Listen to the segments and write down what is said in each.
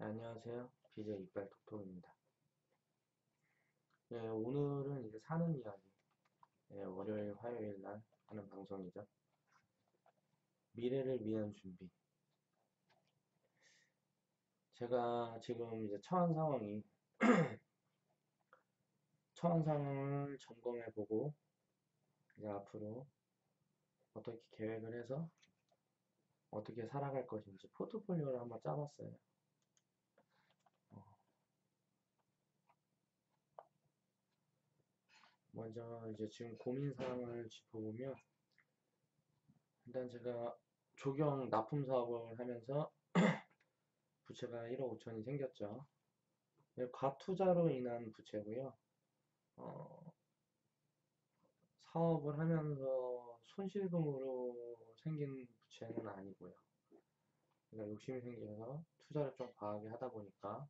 네, 안녕하세요. BJ 이빨 톡톡입니다. 네, 오늘은 이제 사는 이야기, 월요일, 화요일 날 하는 방송이죠. 미래를 위한 준비. 제가 지금 이제 처한 상황을 점검해보고, 이제 앞으로 어떻게 계획을 해서 어떻게 살아갈 것인지 포트폴리오를 한번 짜봤어요. 먼저 이제 지금 고민 사항을 짚어보면, 일단 제가 조경 납품 사업을 하면서 부채가 1억 5천이 생겼죠. 과투자로 인한 부채고요. 어, 사업을 하면서 손실금으로 생긴 부채는 아니고요. 그러니까 욕심이 생겨서 투자를 좀 과하게 하다 보니까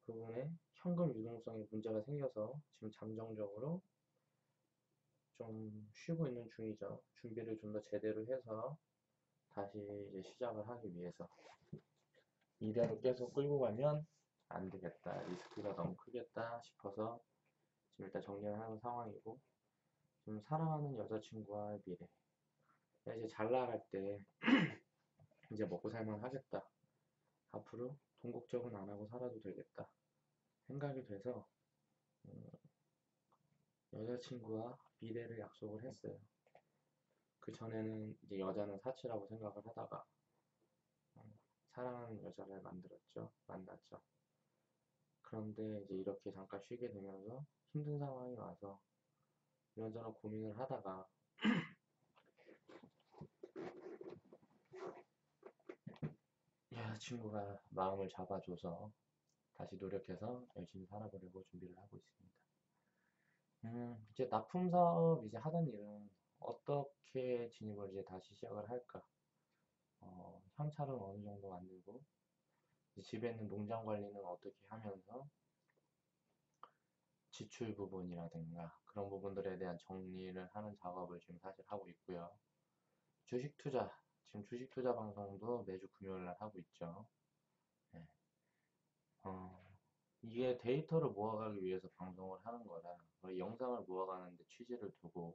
그분의 현금 유동성에 문제가 생겨서 지금 잠정적으로 좀 쉬고 있는 중이죠. 준비를 좀 더 제대로 해서 다시 이제 시작을 하기 위해서 이대로 계속 끌고 가면 안 되겠다. 리스크가 너무 크겠다 싶어서 지금 일단 정리를 하는 상황이고, 지금 사랑하는 여자친구와의 미래. 이제 잘 나갈 때 이제 먹고 살만 하겠다. 앞으로 돈 걱정은 안 하고 살아도 되겠다. 생각이 돼서 여자친구와 미래를 약속을 했어요. 그 전에는 이제 여자는 사치라고 생각을 하다가 사랑하는 여자를 만났죠. 그런데 이제 이렇게 잠깐 쉬게 되면서 힘든 상황이 와서 이런저런 고민을 하다가 여자친구가 마음을 잡아줘서 다시 노력해서 열심히 살아보려고 준비를 하고 있습니다. 이제 납품 사업 이제 하던 일은 어떻게 진입을 이제 다시 시작을 할까? 현찰은 어느 정도 만들고, 이제 집에 있는 농장 관리는 어떻게 하면서 지출 부분이라든가 그런 부분들에 대한 정리를 하는 작업을 지금 사실 하고 있고요. 주식 투자, 지금 주식 투자 방송도 매주 금요일 날 하고 있죠. 네. 이게 데이터를 모아가기 위해서 방송을 하는 거라, 영상을 모아가는데 취지를 두고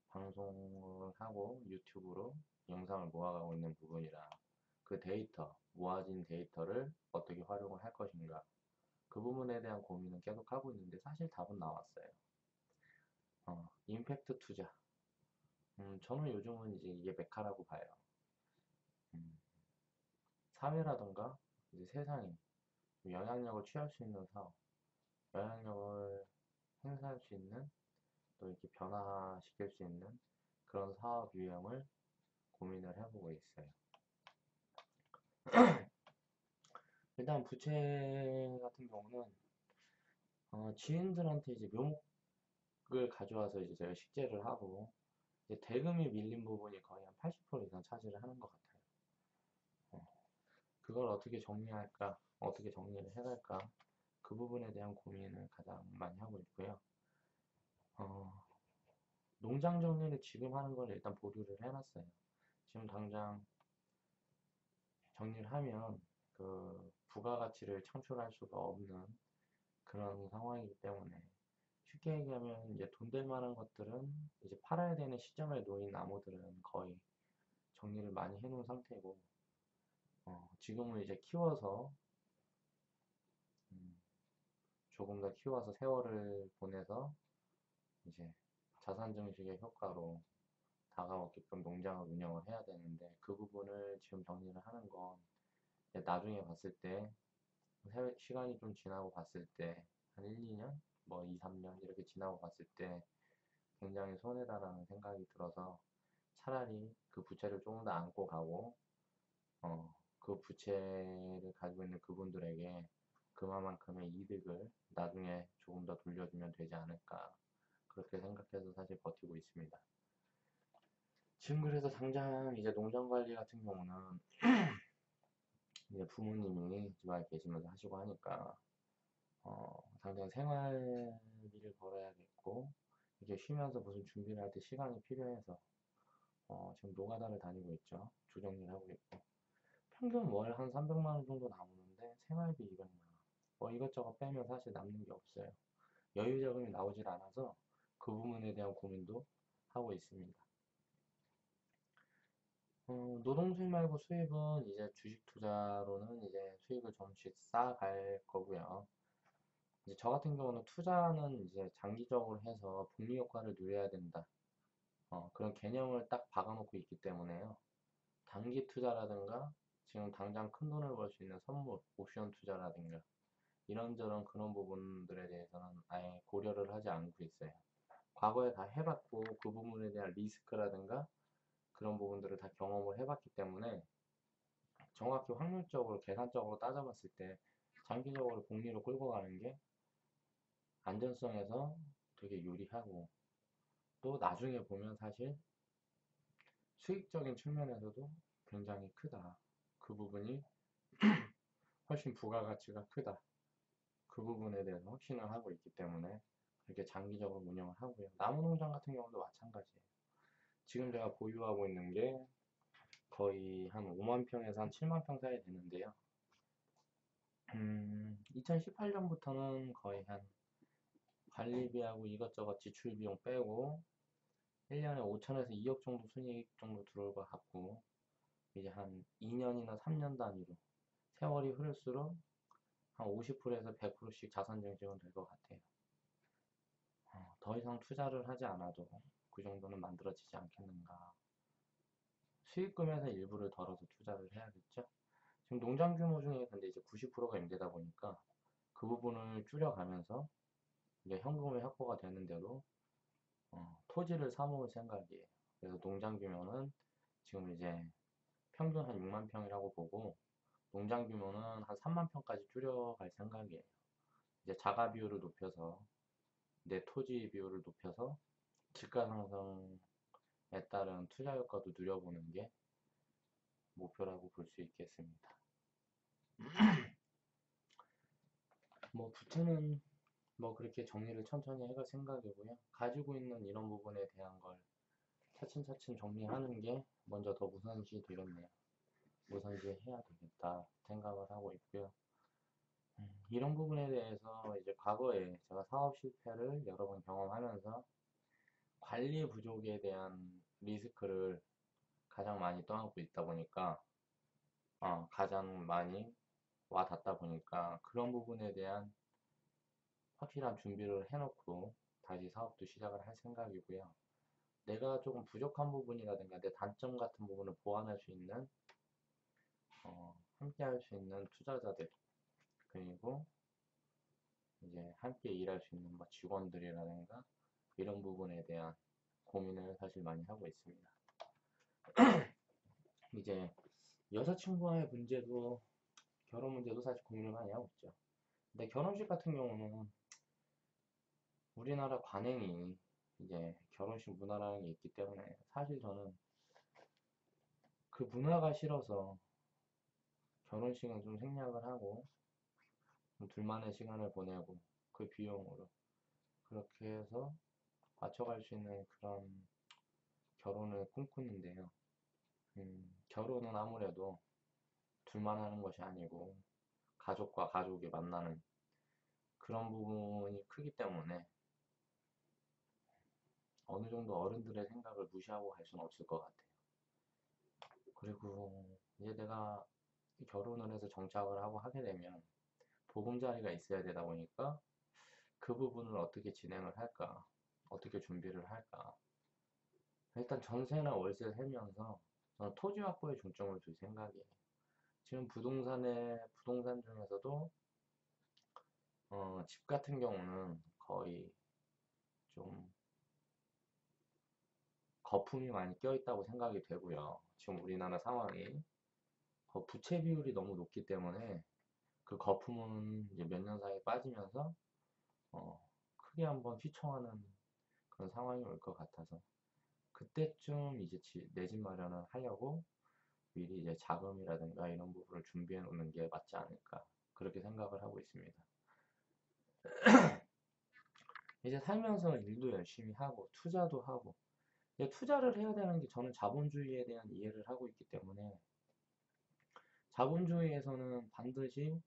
방송을 하고 유튜브로 영상을 모아가고 있는 부분이라, 그 데이터, 모아진 데이터를 어떻게 활용을 할 것인가, 그 부분에 대한 고민은 계속 하고 있는데 사실 답은 나왔어요. 임팩트 투자. 저는 요즘은 이제 이게 메카라고 봐요. 음, 사회라던가 이제 세상이 영향력을 취할 수 있는 사업, 영향력을 행사할 수 있는, 또 이렇게 변화시킬 수 있는 그런 사업 유형을 고민을 해보고 있어요. 일단 부채 같은 경우는 지인들한테 이제 묘목을 가져와서 이제 제가 식재를 하고, 이제 대금이 밀린 부분이 거의 한 80% 이상 차지를 하는 것 같아요. 그걸 어떻게 정리할까, 어떻게 정리를 해갈까, 그 부분에 대한 고민을 가장 많이 하고 있고요. 농장 정리를 지금 하는 걸 일단 보류를 해놨어요. 지금 당장 정리를 하면 그 부가가치를 창출할 수가 없는 그런 상황이기 때문에, 쉽게 얘기하면 이제 돈 될 만한 것들은 이제 팔아야 되는 시점에 놓인 나무들은 거의 정리를 많이 해놓은 상태고, 지금은 이제 키워서 조금 더 키워서 세월을 보내서 이제 자산 증식의 효과로 다가오게끔 농장을 운영을 해야 되는데, 그 부분을 지금 정리를 하는 건 나중에 봤을 때, 시간이 좀 지나고 봤을 때, 한 1, 2년, 뭐 2, 3년 이렇게 지나고 봤을 때 굉장히 손해다라는 생각이 들어서, 차라리 그 부채를 조금 더 안고 가고, 그 부채를 가지고 있는 그분들에게 그만큼의 이득을 나중에 조금 더 돌려주면 되지 않을까, 그렇게 생각해서 사실 버티고 있습니다. 지금 그래서 당장 이제 농장 관리 같은 경우는 이제 부모님이 집안에 계시면서 하시고 하니까 당장 생활비를 벌어야겠고, 이게 쉬면서 무슨 준비를 할 때 시간이 필요해서 지금 노가다를 다니고 있죠. 조정일 하고 있고, 평균 월 한 300만 원 정도 나오는데 생활비 200만 원. 뭐 이것저것 빼면 사실 남는 게 없어요. 여유 자금이 나오질 않아서 그 부분에 대한 고민도 하고 있습니다. 노동 수입 말고 수입은 이제 주식 투자로는 이제 수익을 조금씩 쌓아갈 거고요. 이제 저 같은 경우는 투자는 이제 장기적으로 해서 복리 효과를 누려야 된다. 그런 개념을 딱 박아놓고 있기 때문에요. 단기 투자라든가 지금 당장 큰 돈을 벌 수 있는 선물, 옵션 투자라든가 이런저런 그런 부분들에 대해서는 아예 고려를 하지 않고 있어요. 과거에 다 해봤고 그 부분에 대한 리스크라든가 그런 부분들을 다 경험을 해봤기 때문에 정확히 확률적으로 계산적으로 따져봤을 때 장기적으로 복리로 끌고 가는 게 안전성에서 되게 유리하고 또 나중에 보면 사실 수익적인 측면에서도 굉장히 크다. 그 부분이 훨씬 부가가치가 크다. 그 부분에 대해서 확신을 하고 있기 때문에 이렇게 장기적으로 운영을 하고요. 나무농장 같은 경우도 마찬가지예요. 지금 제가 보유하고 있는 게 거의 한 5만 평에서 한 7만 평 사이 되는데요. 2018년부터는 거의 한 관리비하고 이것저것 지출 비용 빼고 1년에 5천에서 2억 정도 순이익 정도 들어올 것 같고 이제 한 2년이나 3년 단위로 세월이 흐를수록 한 50%에서 100%씩 자산 증식은 될 것 같아요. 더 이상 투자를 하지 않아도 그 정도는 만들어지지 않겠는가. 수익금에서 일부를 덜어서 투자를 해야겠죠. 지금 농장 규모 중에 근데 이제 90%가 임대다 보니까 그 부분을 줄여가면서 이제 현금이 확보가 되는 대로 토지를 사모을 생각이에요. 그래서 농장 규모는 지금 이제 평균 한 6만 평이라고 보고 농장 규모는 한 3만 평까지 줄여갈 생각이에요. 이제 자가 비율을 높여서 내 토지 비율을 높여서 집가 상승에 따른 투자 효과도 누려보는 게 목표라고 볼 수 있겠습니다. 뭐 부채는 뭐 그렇게 정리를 천천히 해갈 생각이고요. 가지고 있는 이런 부분에 대한 걸 차츰차츰 정리하는 게 먼저 더 우선시 되겠네요. 우선시 해야 되겠다 생각을 하고 있고요. 이런 부분에 대해서 이제 과거에 제가 사업 실패를 여러 번 경험하면서 관리 부족에 대한 리스크를 가장 많이 떠안고 있다 보니까 가장 많이 와 닿다 보니까 그런 부분에 대한 확실한 준비를 해놓고 다시 사업도 시작을 할 생각이고요. 내가 조금 부족한 부분이라든가 내 단점 같은 부분을 보완할 수 있는 함께 할 수 있는 투자자들 그리고 이제 함께 일할 수 있는 뭐 직원들이라든가 이런 부분에 대한 고민을 사실 많이 하고 있습니다. 이제 여자친구와의 문제도 결혼 문제도 사실 고민을 많이 하고 있죠. 근데 결혼식 같은 경우는 우리나라 관행이 이제 결혼식 문화라는 게 있기 때문에 사실 저는 그 문화가 싫어서 결혼식은 좀 생략을 하고 좀 둘만의 시간을 보내고 그 비용으로 그렇게 해서 맞춰갈 수 있는 그런 결혼을 꿈꾸는데요. 결혼은 아무래도 둘만 하는 것이 아니고 가족과 가족이 만나는 그런 부분이 크기 때문에 어느 정도 어른들의 생각을 무시하고 갈 수는 없을 것 같아요. 그리고 이제 내가 결혼을 해서 정착을 하고 하게 되면 보금자리가 있어야 되다 보니까 그 부분을 어떻게 진행을 할까, 어떻게 준비를 할까. 일단 전세나 월세 살면서 저는 토지 확보에 중점을 둘 생각이에요. 지금 부동산 중에서도 집 같은 경우는 거의 좀 거품이 많이 껴있다고 생각이 되고요. 지금 우리나라 상황이 부채 비율이 너무 높기 때문에 그 거품은 이제 몇 년 사이에 빠지면서 크게 한번 휘청하는 그런 상황이 올 것 같아서 그때쯤 이제 내 집 마련을 하려고 미리 이제 자금이라든가 이런 부분을 준비해 놓는 게 맞지 않을까 그렇게 생각을 하고 있습니다. 이제 살면서 일도 열심히 하고 투자도 하고 이제 투자를 해야 되는 게 저는 자본주의에 대한 이해를 하고 있기 때문에 자본주의에서는 반드시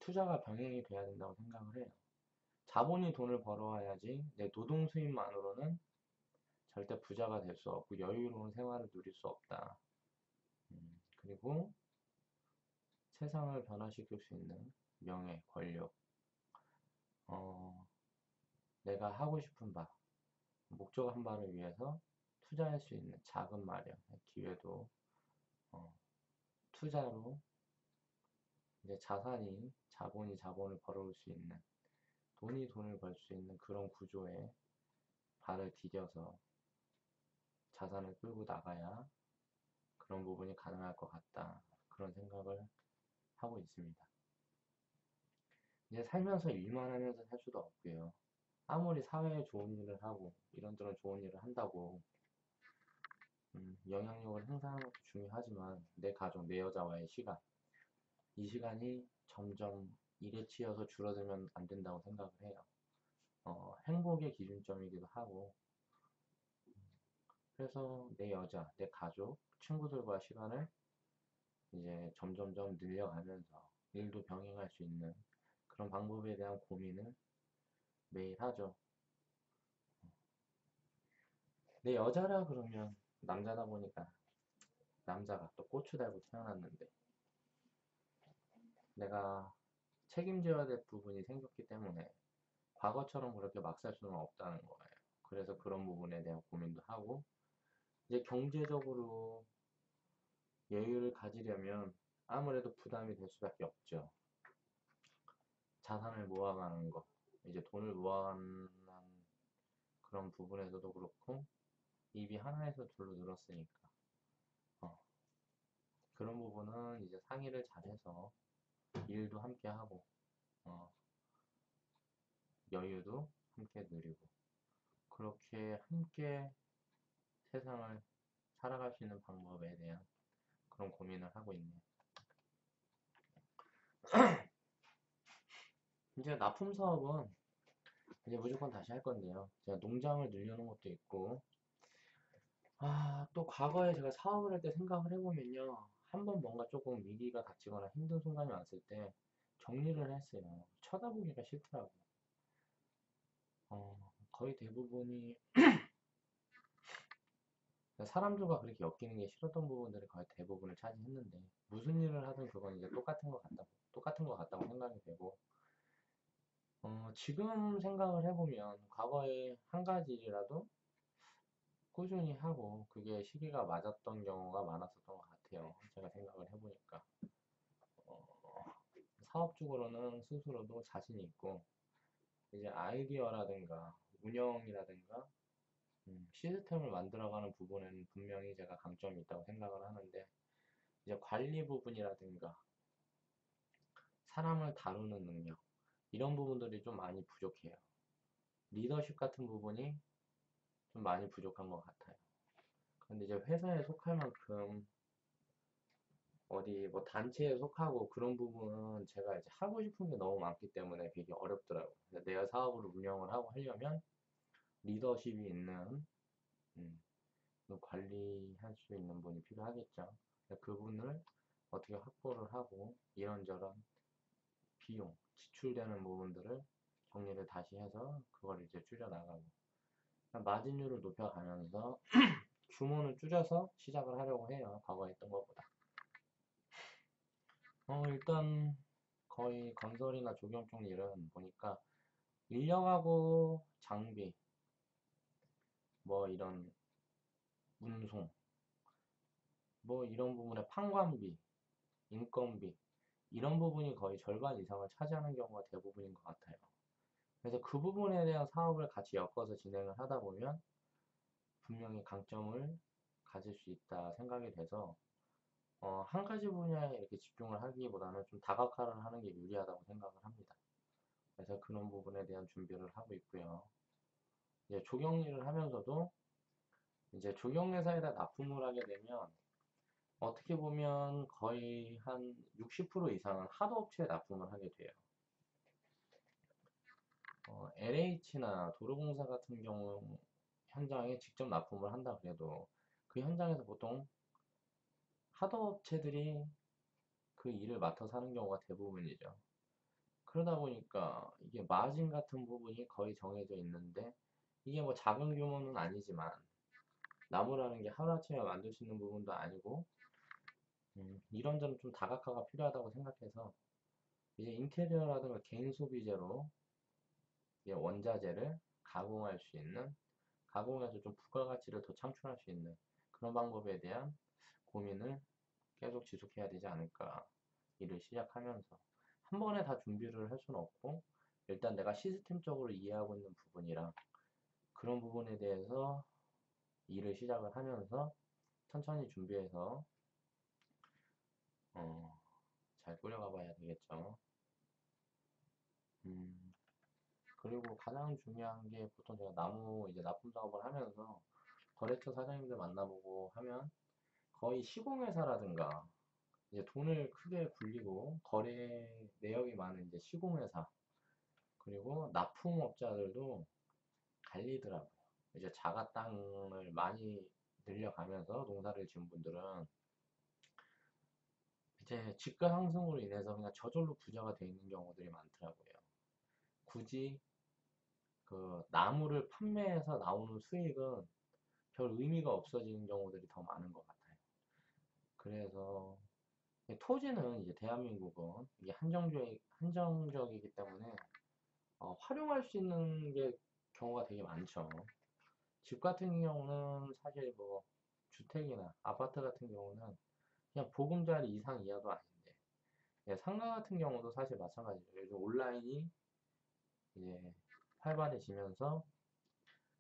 투자가 병행이 돼야 된다고 생각을 해요. 자본이 돈을 벌어와야지 내 노동 수입만으로는 절대 부자가 될 수 없고 여유로운 생활을 누릴 수 없다. 그리고 세상을 변화시킬 수 있는 명예, 권력, 내가 하고 싶은 바, 목적한 바를 위해서 투자할 수 있는 자금 마련, 기회도 투자로 이제 자본이 자본을 벌어올 수 있는, 돈이 돈을 벌 수 있는 그런 구조에 발을 디뎌서 자산을 끌고 나가야 그런 부분이 가능할 것 같다. 그런 생각을 하고 있습니다. 이제 살면서 일만 하면서 살 수도 없고요. 아무리 사회에 좋은 일을 하고 이런저런 좋은 일을 한다고 영향력을 행사하는 것도 중요하지만 내 가족, 내 여자와의 시간, 이 시간이 점점 일에 치여서 줄어들면 안 된다고 생각을 해요. 행복의 기준점이기도 하고 그래서 내 여자, 내 가족, 친구들과 시간을 이제 점점점 늘려가면서 일도 병행할 수 있는 그런 방법에 대한 고민을 매일 하죠. 내 여자라 그러면 남자다 보니까 남자가 또 고추 달고 태어났는데 내가 책임져야 될 부분이 생겼기 때문에 과거처럼 그렇게 막 살 수는 없다는 거예요. 그래서 그런 부분에 대한 고민도 하고 이제 경제적으로 여유를 가지려면 아무래도 부담이 될 수밖에 없죠. 자산을 모아가는 거, 이제 돈을 모아가는 그런 부분에서도 그렇고 입이 하나에서 둘로 늘었으니까 그런 부분은 이제 상의를 잘해서 일도 함께 하고 여유도 함께 누리고 그렇게 함께 세상을 살아갈 수 있는 방법에 대한 그런 고민을 하고 있네요. 이제 납품 사업은 이제 무조건 다시 할 건데요. 제가 농장을 늘려놓은 것도 있고, 또 과거에 제가 사업을 할 때 생각을 해보면요. 한번 뭔가 조금 위기가 닥치거나 힘든 순간이 왔을 때 정리를 했어요. 쳐다보기가 싫더라고요. 거의 대부분이 사람들과 그렇게 엮이는 게 싫었던 부분들이 거의 대부분을 차지했는데 무슨 일을 하든 그건 이제 똑같은 것 같다고 생각이 되고 지금 생각을 해보면 과거에 한 가지 일이라도 꾸준히 하고 그게 시기가 맞았던 경우가 많았었던 것 같아요. 제가 생각을 해보니까 사업적으로는 스스로도 자신이 있고 이제 아이디어라든가 운영이라든가 시스템을 만들어가는 부분에는 분명히 제가 강점이 있다고 생각을 하는데 이제 관리 부분이라든가 사람을 다루는 능력 이런 부분들이 좀 많이 부족해요. 리더십 같은 부분이 좀 많이 부족한 것 같아요. 근데 이제 회사에 속할 만큼 어디 뭐 단체에 속하고 그런 부분은 제가 이제 하고 싶은 게 너무 많기 때문에 되게 어렵더라고요. 내가 사업을 운영을 하고 하려면 리더십이 있는 관리할 수 있는 분이 필요하겠죠. 그분을 어떻게 확보를 하고 이런저런 비용, 지출되는 부분들을 정리를 다시 해서 그걸 이제 줄여나가고 마진율을 높여가면서 규모는 줄여서 시작을 하려고 해요. 과거에 했던 것보다. 일단 거의 건설이나 조경 쪽 일은 보니까 인력하고 장비, 뭐 이런 운송, 뭐 이런 부분의 판관비, 인건비 이런 부분이 거의 절반 이상을 차지하는 경우가 대부분인 것 같아요. 그래서 그 부분에 대한 사업을 같이 엮어서 진행을 하다 보면 분명히 강점을 가질 수 있다 생각이 돼서 한 가지 분야에 이렇게 집중을 하기보다는 좀 다각화를 하는 게 유리하다고 생각을 합니다. 그래서 그런 부분에 대한 준비를 하고 있고요. 이제 조경 일을 하면서도 이제 조경회사에다 납품을 하게 되면 어떻게 보면 거의 한 60% 이상은 하도업체에 납품을 하게 돼요. LH나 도로공사 같은 경우 현장에 직접 납품을 한다 그래도 그 현장에서 보통 하도업체들이 그 일을 맡아서 하는 경우가 대부분이죠. 그러다 보니까 이게 마진 같은 부분이 거의 정해져 있는데, 이게 뭐 작은 규모는 아니지만 나무라는 게 하루아침에 만들 수 있는 부분도 아니고, 이런 점은 좀 다각화가 필요하다고 생각해서 이제 인테리어라든가 개인 소비재로 이제 원자재를 가공할 수 있는, 가공해서 좀 부가가치를 더 창출할 수 있는 그런 방법에 대한 고민을 계속 지속해야 되지 않을까. 일을 시작하면서 한 번에 다 준비를 할 수는 없고, 일단 내가 시스템적으로 이해하고 있는 부분이랑 그런 부분에 대해서 일을 시작을 하면서 천천히 준비해서 잘 꾸려가 봐야 되겠죠. 음, 그리고 가장 중요한 게, 보통 제가 나무 이제 납품 작업을 하면서 거래처 사장님들 만나보고 하면 거의 시공회사라든가 이제 돈을 크게 굴리고 거래 내역이 많은 이제 시공회사, 그리고 납품업자들도 갈리더라고요. 이제 자가 땅을 많이 늘려가면서 농사를 지은 분들은 이제 집가 상승으로 인해서 그냥 저절로 부자가 돼 있는 경우들이 많더라고요. 굳이 그 나무를 판매해서 나오는 수익은 별 의미가 없어지는 경우들이 더 많은 것 같아요. 그래서 토지는 이제 대한민국은 이게 한정적이기 때문에 활용할 수 있는 게 경우가 되게 많죠. 집 같은 경우는 사실 뭐 주택이나 아파트 같은 경우는 그냥 보금자리 이상 이하도 아닌데, 예, 상가 같은 경우도 사실 마찬가지예요. 요즘 온라인이 이제 활발해지면서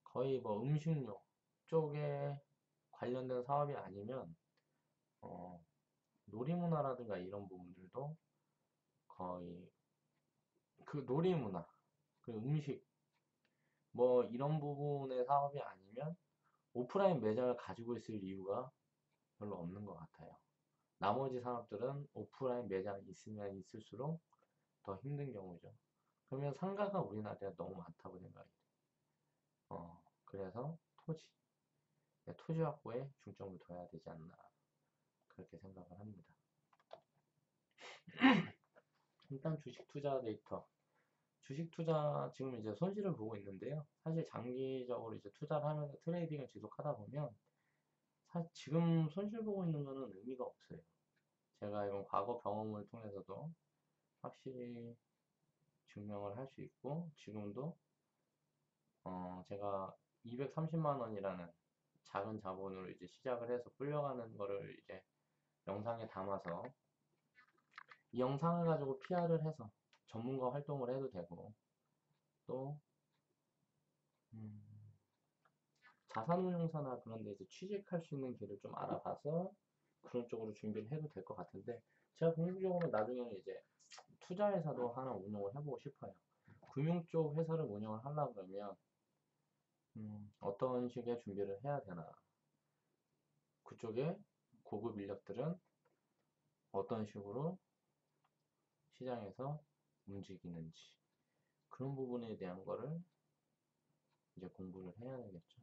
거의 뭐 음식료 쪽에 관련된 사업이 아니면 어, 놀이문화라든가 이런 부분들도 거의 그 놀이문화, 그 음식 뭐 이런 부분의 사업이 아니면 오프라인 매장을 가지고 있을 이유가 별로 없는 것 같아요. 나머지 산업들은 오프라인 매장이 있으면 있을수록 더 힘든 경우죠. 그러면 상가가 우리나라에 너무 많다고 생각이 돼요. 그래서 토지 확보에 중점을 둬야 되지 않나, 그렇게 생각을 합니다. 일단 주식 투자 데이터. 주식 투자 지금 이제 손실을 보고 있는데요. 사실 장기적으로 이제 투자를 하면서 트레이딩을 지속하다 보면 사실 지금 손실 보고 있는 거는 의미가 없어요. 제가 이런 과거 경험을 통해서도 확실히 증명을 할 수 있고, 지금도 제가 230만 원이라는 작은 자본으로 이제 시작을 해서 끌려가는 거를 이제 영상에 담아서 이 영상을 가지고 PR을 해서 전문가 활동을 해도 되고, 또 음, 자산운용사나 그런 데 이제 취직할 수 있는 길을 좀 알아봐서 그런 쪽으로 준비를 해도 될 것 같은데, 제가 궁극적으로 나중에는 이제 투자회사도 하나 운영을 해보고 싶어요. 금융 쪽 회사를 운영을 하려고 그러면 어떤 식의 준비를 해야 되나, 그쪽에 고급 인력들은 어떤 식으로 시장에서 움직이는지, 그런 부분에 대한 거를 이제 공부를 해야 되겠죠.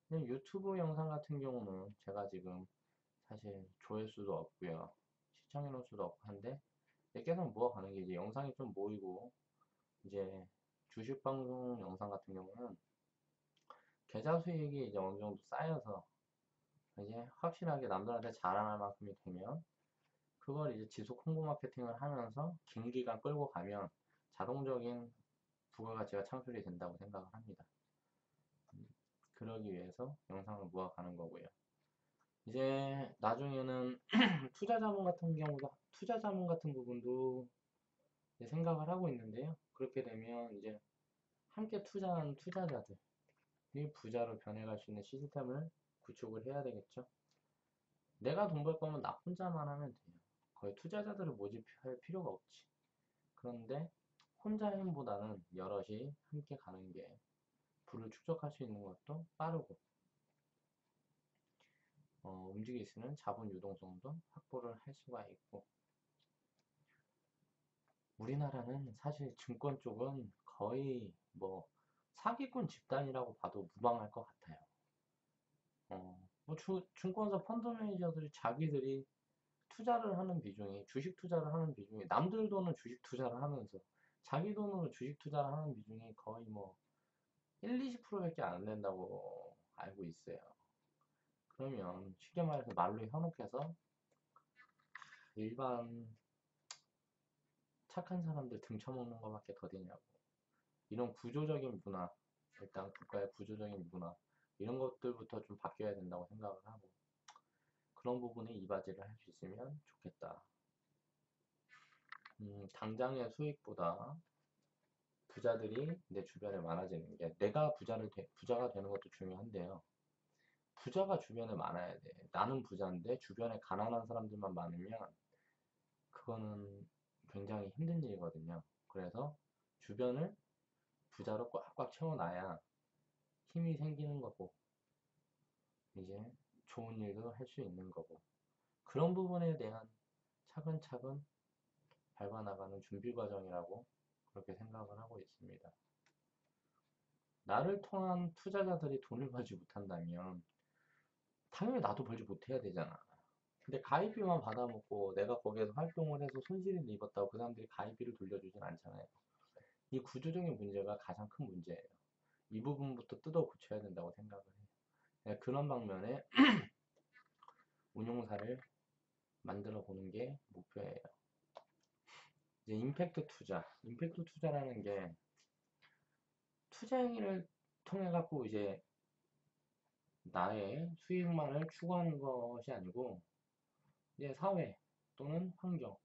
근데 유튜브 영상 같은 경우는 제가 지금 사실 조회수도 없고요, 시청인원 수도 없고 한데 계속 모아가는 게, 이제 영상이 좀 모이고 이제 주식 방송 영상 같은 경우는 계좌 수익이 이제 어느 정도 쌓여서 이제 확실하게 남들한테 자랑할 만큼이 되면 그걸 이제 지속 홍보 마케팅을 하면서 긴 기간 끌고 가면 자동적인 부가가치가 창출이 된다고 생각을 합니다. 그러기 위해서 영상을 모아가는 거고요. 이제 나중에는 투자 자문 같은 부분도 이제 생각을 하고 있는데요. 그렇게 되면 이제 함께 투자한 투자자들이 부자로 변해갈 수 있는 시스템을 구축을 해야 되겠죠. 내가 돈 벌 거면 나 혼자만 하면 돼요. 거의 투자자들을 모집할 필요가 없지. 그런데 혼자 힘보다는 여럿이 함께 가는 게 부를 축적할 수 있는 것도 빠르고, 움직일 수 있는 자본 유동성도 확보를 할 수가 있고, 우리나라는 사실 증권 쪽은 거의 뭐 사기꾼 집단이라고 봐도 무방할 것 같아요. 뭐 증권사 펀드 매니저들이 자기들이 투자를 하는 비중이, 주식 투자를 하는 비중이, 남들 돈은 주식 투자를 하면서 자기 돈으로 주식 투자를 하는 비중이 거의 뭐 1, 20%밖에 안 된다고 알고 있어요. 그러면 쉽게 말해서 말로 현혹해서 일반 착한 사람들 등쳐먹는 것밖에 더 되냐고. 이런 구조적인 문화, 일단 국가의 구조적인 문화, 이런 것들부터 좀 바뀌어야 된다고 생각을 하고, 그런 부분에 이바지를 할 수 있으면 좋겠다. 당장의 수익보다 부자들이 내 주변에 많아지는 게, 내가 부자가 되는 것도 중요한데요. 부자가 주변에 많아야 돼. 나는 부자인데 주변에 가난한 사람들만 많으면 그거는 굉장히 힘든 일이거든요. 그래서 주변을 부자로 꽉꽉 채워놔야 힘이 생기는 거고, 이제 좋은 일도 할 수 있는 거고, 그런 부분에 대한 차근차근 밟아나가는 준비 과정이라고 그렇게 생각을 하고 있습니다. 나를 통한 투자자들이 돈을 벌지 못한다면 당연히 나도 벌지 못해야 되잖아. 근데 가입비만 받아먹고 내가 거기에서 활동을 해서 손실을 입었다고 그 사람들이 가입비를 돌려주진 않잖아요. 이 구조적인 문제가 가장 큰 문제예요. 이 부분부터 뜯어 고쳐야 된다고 생각을 해요. 네, 그런 방면에 운용사를 만들어 보는 게 목표예요. 이제 임팩트 투자라는 게 투자 행위를 통해 갖고 이제 나의 수익만을 추구하는 것이 아니고, 이제 사회 또는 환경,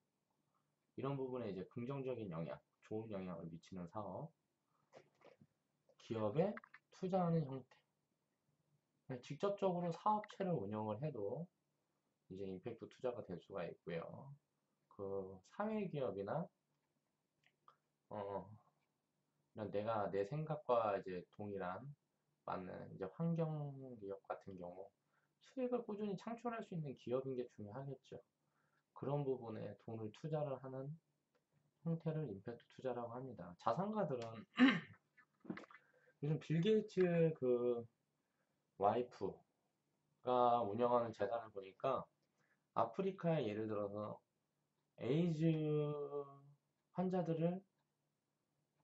이런 부분에 이제 긍정적인 영향, 좋은 영향을 미치는 사업, 기업에 투자하는 형태, 직접적으로 사업체를 운영을 해도 이제 임팩트 투자가 될 수가 있고요. 그 사회기업이나 이런 내가 내 생각과 이제 동일한 맞는 이제 환경기업 같은 경우 수익을 꾸준히 창출할 수 있는 기업인 게 중요하겠죠. 그런 부분에 돈을 투자를 하는 형태를 임팩트 투자라고 합니다. 자산가들은 요즘 빌 게이츠 그 와이프가 운영하는 재단을 보니까 아프리카에 예를 들어서 에이즈 환자들을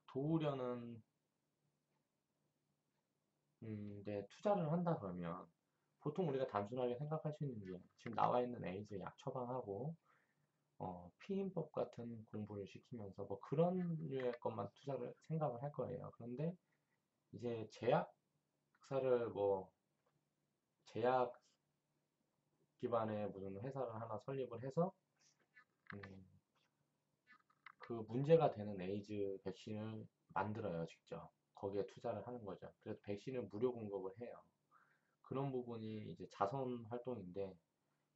도우려는 데 투자를 한다 그러면 보통 우리가 단순하게 생각할 수 있는 게 지금 나와 있는 에이즈 약 처방하고 피임법 같은 공부를 시키면서 뭐 그런 류의 것만 투자를 생각을 할 거예요. 그런데 이제 제약사를 뭐 제약 기반의 무슨 회사를 하나 설립을 해서 음, 그 문제가 되는 에이즈 백신을 만들어요, 직접. 거기에 투자를 하는 거죠. 그래서 백신을 무료 공급을 해요. 그런 부분이 이제 자선 활동인데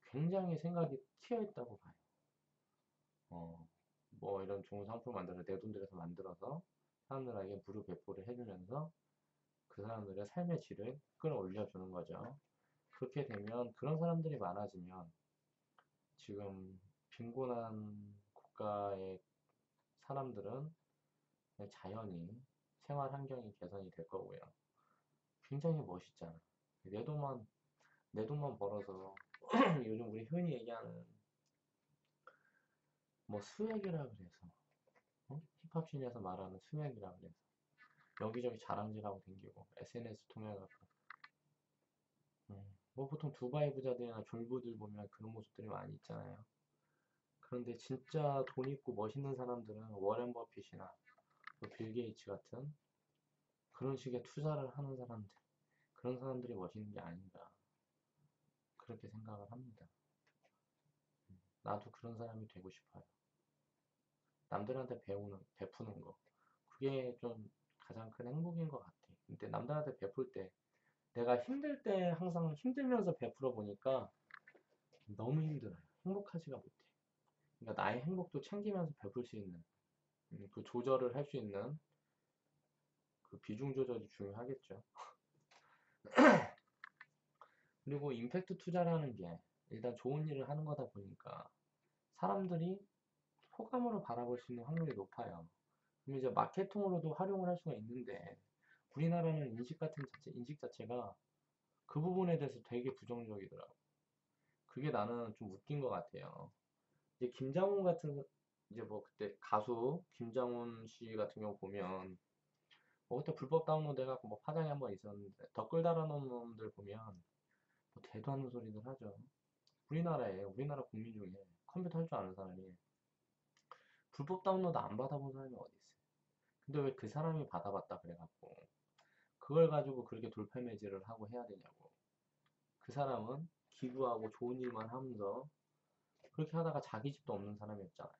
굉장히 생각이 튀어 있다고 봐요. 뭐 이런 좋은 상품 만들어서 내 돈 들여서 만들어서 사람들에게 무료 배포를 해주면서 그 사람들의 삶의 질을 끌어올려주는 거죠. 그렇게 되면 그런 사람들이 많아지면 지금 빈곤한 국가의 사람들은 자연히 생활 환경이 개선이 될 거고요. 굉장히 멋있잖아. 내 돈만, 내 돈만 벌어서 요즘 우리 흔히 얘기하는 뭐 수액이라 그래서 힙합씬에서 말하는 수액이라 그래서 여기저기 자랑질하고 댕기고 SNS 통해 갖고 뭐 보통 두바이 부자들이나 졸부들 보면 그런 모습들이 많이 있잖아요. 그런데 진짜 돈 있고 멋있는 사람들은 워렌 버핏이나 빌 게이츠 같은 그런 식의 투자를 하는 사람들, 그런 사람들이 멋있는 게 아닌가 그렇게 생각을 합니다. 나도 그런 사람이 되고 싶어요. 남들한테 베푸는 거. 그게 좀 가장 큰 행복인 것 같아. 근데 남들한테 베풀 때, 내가 힘들 때 항상 힘들면서 베풀어 보니까 너무 힘들어요. 행복하지가 못해. 그러니까 나의 행복도 챙기면서 베풀 수 있는, 그 조절을 할 수 있는 그 비중 조절이 중요하겠죠. 그리고 임팩트 투자라는 게 일단 좋은 일을 하는 거다 보니까 사람들이 호감으로 바라볼 수 있는 확률이 높아요. 그럼 이제 마케팅으로도 활용을 할 수가 있는데 우리나라는 인식 자체가 그 부분에 대해서 되게 부정적이더라고. 그게 나는 좀 웃긴 것 같아요. 이제 김장훈 같은 이제 뭐 그때 가수 김장훈 씨 같은 경우 보면 뭐 그때 불법 다운로드 해갖고 뭐 파장이 한 번 있었는데 댓글 달아놓은 놈들 보면 뭐 대도 않는 소리들 하죠. 우리나라 국민 중에 컴퓨터 할 줄 아는 사람이 불법 다운로드 안 받아본 사람이 어디 있어요. 근데 왜 그 사람이 받아봤다 그래갖고 그걸 가지고 그렇게 돌팔매질을 하고 해야 되냐고. 그 사람은 기부하고 좋은 일만 하면서 그렇게 하다가 자기 집도 없는 사람이었잖아요.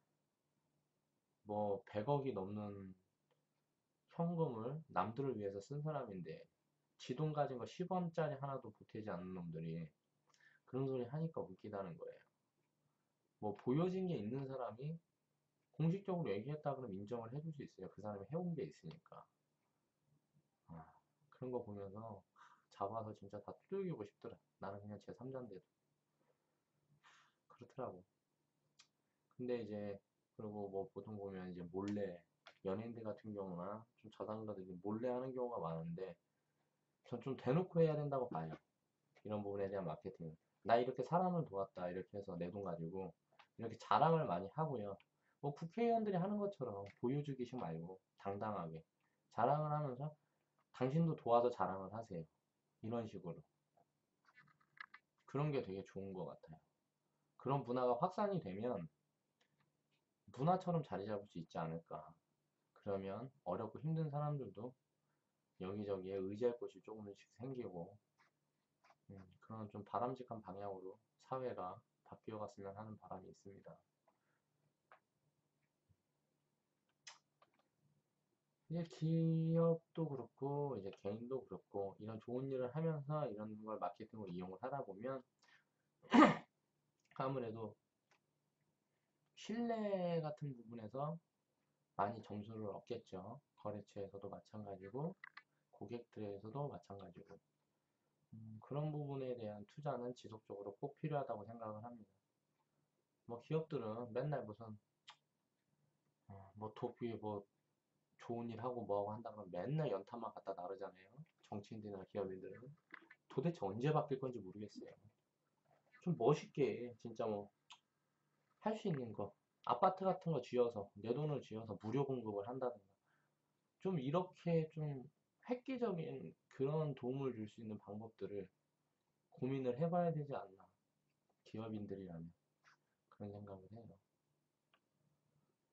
뭐 100억이 넘는 현금을 남들을 위해서 쓴 사람인데 지 돈 가진 거 10원짜리 하나도 보태지 않는 놈들이 그런 소리 하니까 웃기다는 거예요. 뭐 보여진 게 있는 사람이 공식적으로 얘기했다 그러면 인정을 해줄 수 있어요. 그 사람이 해온 게 있으니까. 아, 그런 거 보면서 잡아서 진짜 다 두들기고 싶더라. 나는 그냥 제3자인데도 그렇더라고. 근데 이제 그리고 뭐 보통 보면 이제 몰래 연예인들 같은 경우나 좀 자산가들이 몰래 하는 경우가 많은데 전 좀 대놓고 해야 된다고 봐요. 이런 부분에 대한 마케팅을. 나 이렇게 사람을 도왔다 이렇게 해서 내 돈 가지고 이렇게 자랑을 많이 하고요. 뭐 국회의원들이 하는 것처럼 보여주기식 말고 당당하게 자랑을 하면서 당신도 도와서 자랑을 하세요. 이런 식으로. 그런 게 되게 좋은 것 같아요. 그런 문화가 확산이 되면 문화처럼 자리 잡을 수 있지 않을까. 그러면 어렵고 힘든 사람들도 여기저기에 의지할 곳이 조금씩 생기고 그런 좀 바람직한 방향으로 사회가 바뀌어갔으면 하는 바람이 있습니다. 이제 기업도 그렇고 이제 개인도 그렇고 이런 좋은 일을 하면서 이런 걸 마케팅으로 이용을 하다 보면 아무래도 신뢰 같은 부분에서 많이 점수를 얻겠죠. 거래처에서도 마찬가지고 고객들에서도 마찬가지고 그런 부분에 대한 투자는 지속적으로 꼭 필요하다고 생각을 합니다. 뭐 기업들은 맨날 무슨 뭐 도피 뭐 좋은 일 하고 뭐하고 한다면 맨날 연탄만 갖다 나르잖아요. 정치인들이나 기업인들은 도대체 언제 바뀔 건지 모르겠어요. 좀 멋있게 진짜 뭐 할 수 있는 거 아파트 같은 거 지어서 내 돈을 지어서 무료 공급을 한다든가 좀 이렇게 좀 획기적인 그런 도움을 줄 수 있는 방법들을 고민을 해봐야 되지 않나 기업인들이라면 그런 생각을 해요.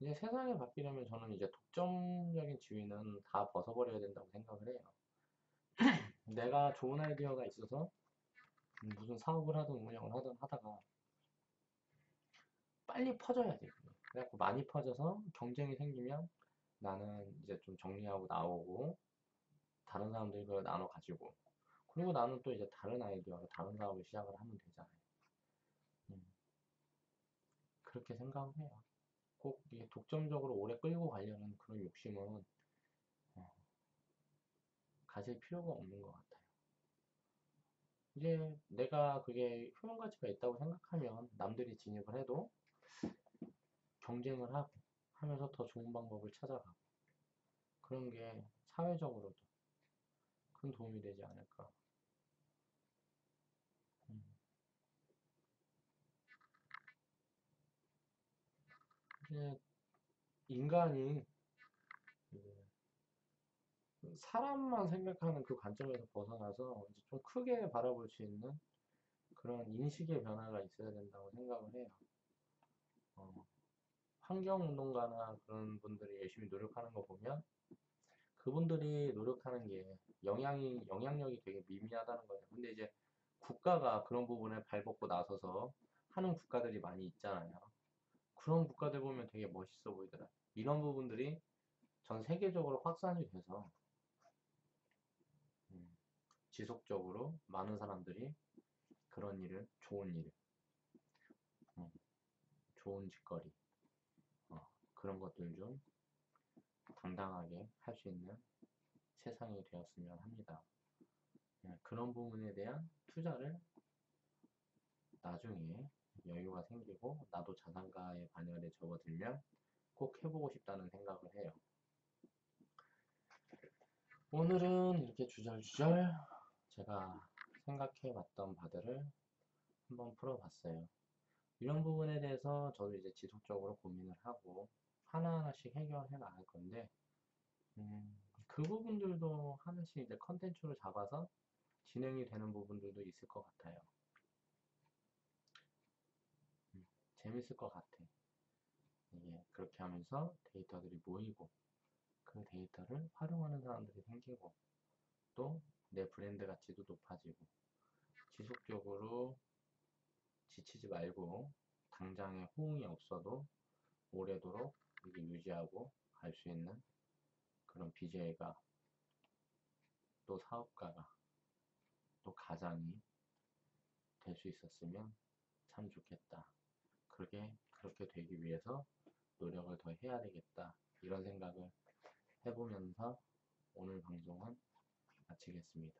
이제 세상이 바뀌려면 저는 이제 독점적인 지위는 다 벗어버려야 된다고 생각을 해요. 내가 좋은 아이디어가 있어서 무슨 사업을 하든 운영을 하든 하다가 빨리 퍼져야 돼. 그래갖고 많이 퍼져서 경쟁이 생기면 나는 이제 좀 정리하고 나오고 다른 사람들이 그걸 나눠 가지고 그리고 나는 또 이제 다른 아이디어로 다른 사업을 시작을 하면 되잖아요. 음, 그렇게 생각을 해요. 꼭 이게 독점적으로 오래 끌고 가려는 그런 욕심은 어, 가질 필요가 없는 것 같아요. 이제 내가 그게 효용 가치가 있다고 생각하면 남들이 진입을 해도 경쟁을 하고 하면서 더 좋은 방법을 찾아가고 그런 게 사회적으로도 큰 도움이 되지 않을까. 음, 이제 인간이 사람만 생각하는 그 관점에서 벗어나서 이제 좀 크게 바라볼 수 있는 그런 인식의 변화가 있어야 된다고 생각을 해요. 어, 환경운동가나 그런 분들이 열심히 노력하는 거 보면 그분들이 노력하는 게 영향력이 되게 미미하다는 거예요. 근데 이제 국가가 그런 부분에 발벗고 나서서 하는 국가들이 많이 있잖아요. 그런 국가들 보면 되게 멋있어 보이더라. 이런 부분들이 전 세계적으로 확산이 돼서 음, 지속적으로 많은 사람들이 그런 일을, 좋은 일, 음, 좋은 짓거리, 그런 것들 좀 당당하게 할 수 있는 세상이 되었으면 합니다. 그런 부분에 대한 투자를 나중에 여유가 생기고 나도 자산가의 반열에 접어들면 꼭 해보고 싶다는 생각을 해요. 오늘은 이렇게 주절주절 제가 생각해 봤던 바들을 한번 풀어봤어요. 이런 부분에 대해서 저도 이제 지속적으로 고민을 하고 하나하나씩 해결해 나갈 건데, 그 부분들도 하나씩 이제 컨텐츠로 잡아서 진행이 되는 부분들도 있을 것 같아요. 재밌을 것 같아. 이게 그렇게 하면서 데이터들이 모이고 그 데이터를 활용하는 사람들이 생기고 또 내 브랜드 가치도 높아지고 지속적으로 지치지 말고 당장에 호응이 없어도 오래도록 이게 유지하고 갈 수 있는 그런 BJ가 또 사업가가 또 가장이 될 수 있었으면 참 좋겠다. 그렇게 되기 위해서 노력을 더 해야 되겠다. 이런 생각을 해보면서 오늘 방송은 마치겠습니다.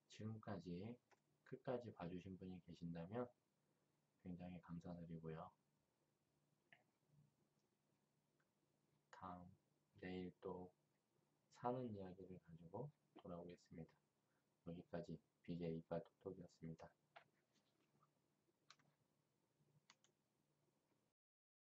지금까지 끝까지 봐주신 분이 계신다면 굉장히 감사드리고요. 내일 또 사는 이야기를 가지고 돌아오겠습니다. 여기까지 BJ 이빨 톡톡이었습니다.